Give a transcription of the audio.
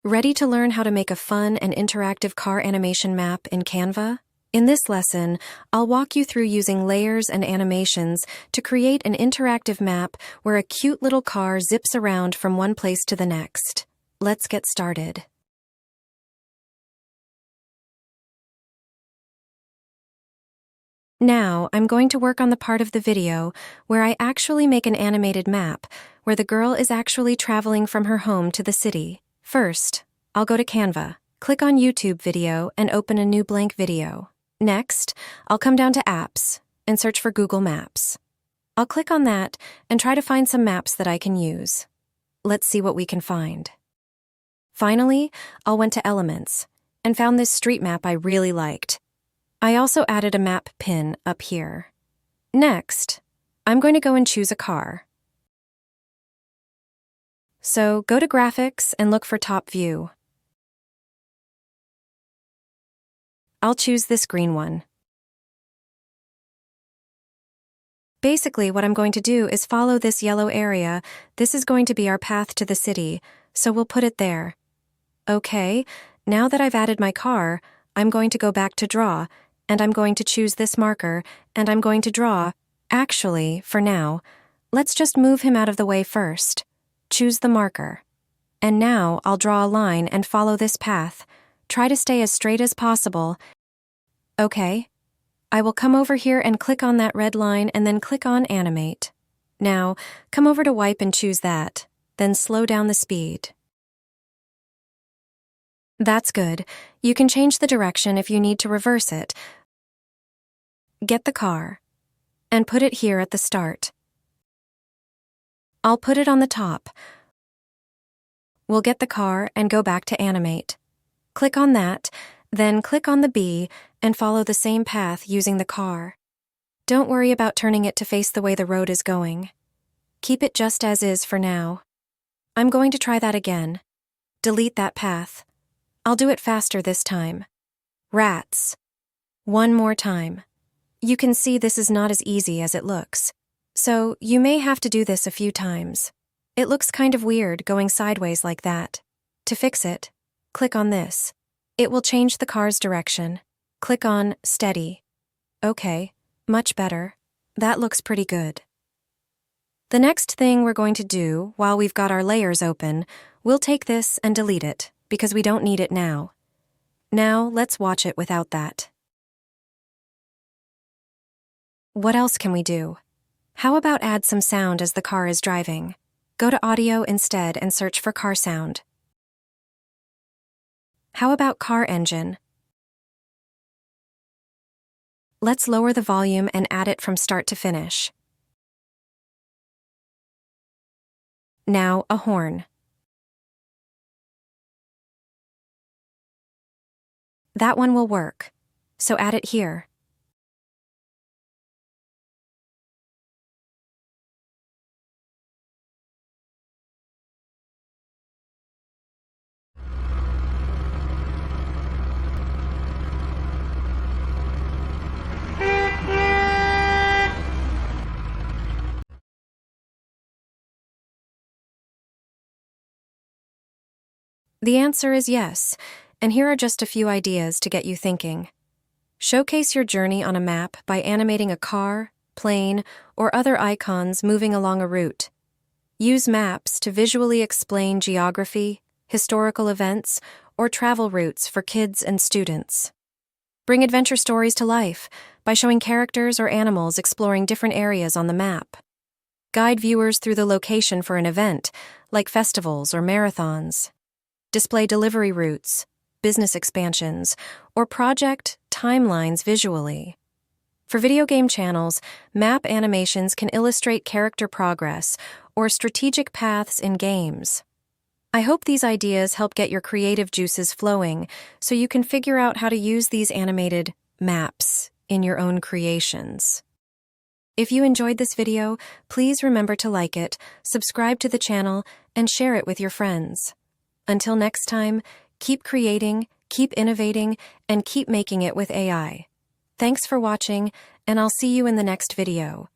Ready to learn how to make a fun and interactive car animation map in Canva? In this lesson, I'll walk you through using layers and animations to create an interactive map where a cute little car zips around from one place to the next. Let's get started. Now, I'm going to work on the part of the video where I actually make an animated map where the girl is actually traveling from her home to the city. First, I'll go to Canva, click on YouTube video, and open a new blank video. Next, I'll come down to Apps and search for Google Maps. I'll click on that and try to find some maps that I can use. Let's see what we can find. Finally, I went to Elements and found this street map I really liked. I also added a map pin up here. Next, I'm going to go and choose a car. So go to Graphics and look for Top View. I'll choose this green one. Basically, what I'm going to do is follow this yellow area. This is going to be our path to the city, so we'll put it there. Okay, now that I've added my car, I'm going to go back to Draw, and I'm going to choose this marker, and I'm going to draw. Actually, for now, let's just move him out of the way first. Choose the marker. And now I'll draw a line and follow this path. Try to stay as straight as possible. Okay. I will come over here and click on that red line and then click on Animate. Now, come over to Wipe and choose that. Then slow down the speed. That's good. You can change the direction if you need to reverse it. Get the car and put it here at the start. I'll put it on the top. We'll get the car and go back to Animate. Click on that, then click on the B and follow the same path using the car. Don't worry about turning it to face the way the road is going. Keep it just as is for now. I'm going to try that again. Delete that path. I'll do it faster this time. Rats. One more time. You can see this is not as easy as it looks. So, you may have to do this a few times. It looks kind of weird going sideways like that. To fix it, click on this. It will change the car's direction. Click on Steady. Okay, much better. That looks pretty good. The next thing we're going to do, while we've got our layers open, we'll take this and delete it, because we don't need it now. Now, let's watch it without that. What else can we do? How about add some sound as the car is driving? Go to Audio instead and search for car sound. How about car engine? Let's lower the volume and add it from start to finish. Now, a horn. That one will work, so add it here. The answer is yes, and here are just a few ideas to get you thinking. Showcase your journey on a map by animating a car, plane, or other icons moving along a route. Use maps to visually explain geography, historical events, or travel routes for kids and students. Bring adventure stories to life by showing characters or animals exploring different areas on the map. Guide viewers through the location for an event, like festivals or marathons. Display delivery routes, business expansions, or project timelines visually. For video game channels, map animations can illustrate character progress or strategic paths in games. I hope these ideas help get your creative juices flowing so you can figure out how to use these animated maps in your own creations. If you enjoyed this video, please remember to like it, subscribe to the channel, and share it with your friends. Until next time, keep creating, keep innovating, and keep making it with AI. Thanks for watching, and I'll see you in the next video.